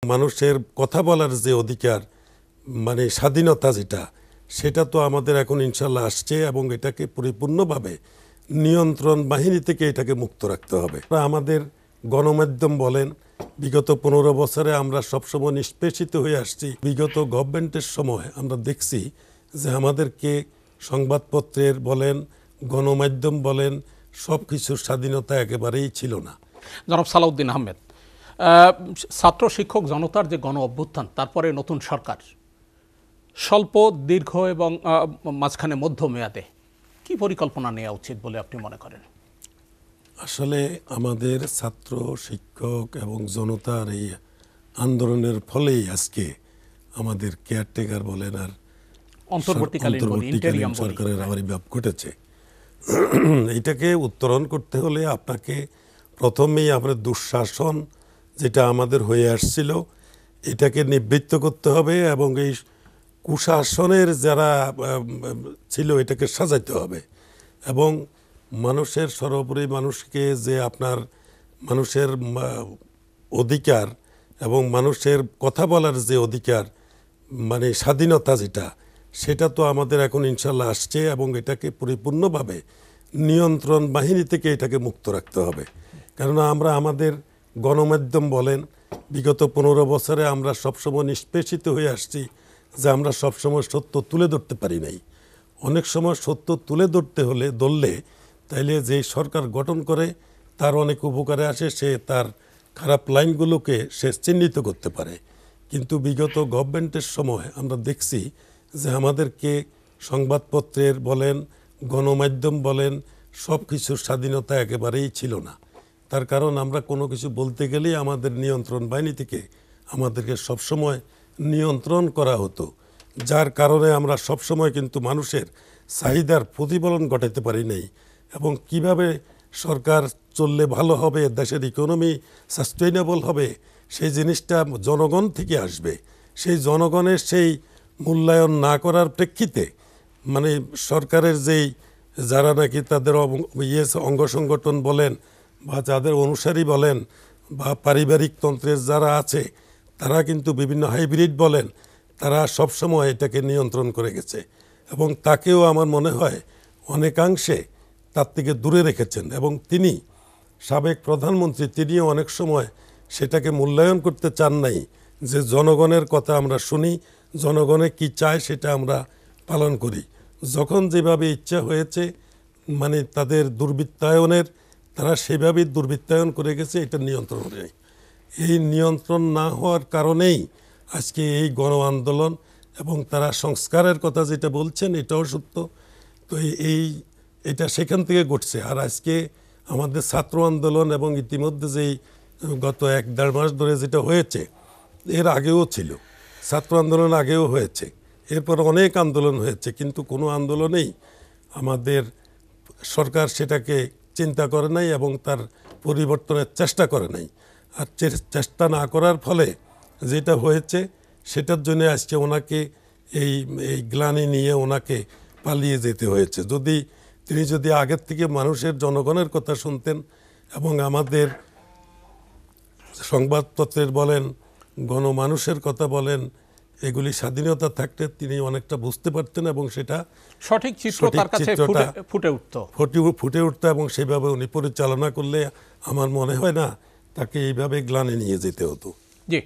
মানুষের কথা বলার যে অধিকার মানে স্বাধীনতা যেটা সেটা তো আমাদের এখন ইনশাল্লাহ আসছে এবং এটাকে পরিপূর্ণভাবে নিয়ন্ত্রণ বাহিনী থেকে এটাকে মুক্ত রাখতে হবে। আমাদের গণমাধ্যম বলেন বিগত 15 বছরে আমরা সবসময় নিষ্পেষিত হয়ে আসছি। বিগত গভর্নমেন্টের সময় আমরা দেখছি যে আমাদেরকে সংবাদপত্রের বলেন গণমাধ্যম বলেন সব কিছুর স্বাধীনতা একেবারেই ছিল না। জনাব সালাউদ্দিন আহমেদ, ছাত্র শিক্ষক জনতার যে গণ অভ্যুত্থান, তারপরে নতুন সরকার স্বল্প দীর্ঘ এবং মাঝখানে মধ্য মেয়াদে কি পরিকল্পনা নেওয়া উচিত বলে আপনি মনে করেন? আসলে আমাদের ছাত্র শিক্ষক এবং জনতার এই আন্দোলনের ফলেই আজকে আমাদের কেয়ারটেকার বলেন আর অন্তর্বর্তীকালীন সরকারের আবির্ভাব ঘটেছে। এটাকে উত্তরণ করতে হলে আপনাকে প্রথমেই আমাদের দুঃশাসন যেটা আমাদের হয়ে আসছিল এটাকে নিবৃত্ত করতে হবে এবং এই কুশাসনের যারা ছিল এটাকে সাজাইতে হবে এবং মানুষের সর্বোপরি মানুষকে যে আপনার মানুষের অধিকার এবং মানুষের কথা বলার যে অধিকার মানে স্বাধীনতা যেটা সেটা তো আমাদের এখন ইনশাল্লাহ আসছে এবং এটাকে পরিপূর্ণভাবে নিয়ন্ত্রণ বাহিনী থেকে এটাকে মুক্ত রাখতে হবে। কেননা আমরা আমাদের গণমাধ্যম বলেন বিগত 15 বছরে আমরা সবসময় নিষ্পেষিত হয়ে আসছি যে আমরা সবসময় সত্য তুলে ধরতে পারি নাই। অনেক সময় সত্য তুলে ধরলে তাইলে যে সরকার গঠন করে তার অনেক উপকারে আসে, সে তার খারাপ লাইনগুলোকে সে চিহ্নিত করতে পারে। কিন্তু বিগত গভর্নমেন্টের সময় আমরা দেখছি যে আমাদেরকে সংবাদপত্রের বলেন গণমাধ্যম বলেন সব কিছুর স্বাধীনতা একেবারেই ছিল না। তার কারণ আমরা কোনো কিছু বলতে গেলেই আমাদের নিয়ন্ত্রণ বাহিনী থেকে আমাদেরকে সবসময় নিয়ন্ত্রণ করা হতো, যার কারণে আমরা সবসময় কিন্তু মানুষের চাহিদার প্রতিফলন ঘটাতে পারি নাই এবং কিভাবে সরকার চললে ভালো হবে, দেশের ইকোনমি সাস্টেইনেবল হবে, সেই জিনিসটা জনগণ থেকে আসবে। সেই জনগণের সেই মূল্যায়ন না করার প্রেক্ষিতে মানে সরকারের যেই যারা নাকি তাদের অঙ্গ সংগঠন বলেন বা যাদের অনুসারী বলেন বা পারিবারিক তন্ত্রের যারা আছে তারা কিন্তু বিভিন্ন হাইব্রিড বলেন, তারা সবসময় এটাকে নিয়ন্ত্রণ করে গেছে এবং তাকেও আমার মনে হয় অনেকাংশে তার থেকে দূরে রেখেছেন এবং তিনি সাবেক প্রধানমন্ত্রী তিনিও অনেক সময় সেটাকে মূল্যায়ন করতে চান নাই যে জনগণের কথা আমরা শুনি, জনগণে কি চায় সেটা আমরা পালন করি। যখন যেভাবে ইচ্ছা হয়েছে মানে তাদের দুর্বৃত্তায়নের তারা সেভাবেই দুর্বৃত্তায়ন করে গেছে, এটা নিয়ন্ত্রণ নেই। এই নিয়ন্ত্রণ না হওয়ার কারণেই আজকে এই গণ আন্দোলন এবং তারা সংস্কারের কথা যেটা বলছেন এটাও সত্য। তো এটা সেখান থেকে ঘটছে। আর আজকে আমাদের ছাত্র আন্দোলন এবং ইতিমধ্যে যেই গত 1-1.5 মাস ধরে যেটা হয়েছে এর আগেও ছিল, ছাত্র আন্দোলন আগেও হয়েছে, এরপর অনেক আন্দোলন হয়েছে, কিন্তু কোনো আন্দোলনেই আমাদের সরকার সেটাকে চিন্তা করে নাই এবং তার পরিবর্তনের চেষ্টা করে নাই। আর চেষ্টা না করার ফলে যেটা হয়েছে সেটার জন্য আজকে ওনাকে এই গ্লানি নিয়ে ওনাকে পালিয়ে যেতে হয়েছে। তিনি যদি আগের থেকে মানুষের জনগণের কথা শুনতেন এবং আমাদের সংবাদপত্রের বলেন গণমানুষের কথা বলেন এগুলি স্বাধীনতা থাকতে তিনি অনেকটা বুঝতে পারতেন এবং সেটা সঠিক চিত্র তার কাছে ফুটে উঠত এবং সেভাবে উনি পরিচালনা করলে আমার মনে হয় না তাকে এইভাবে গ্লানি নিয়ে যেতে হতো। জি।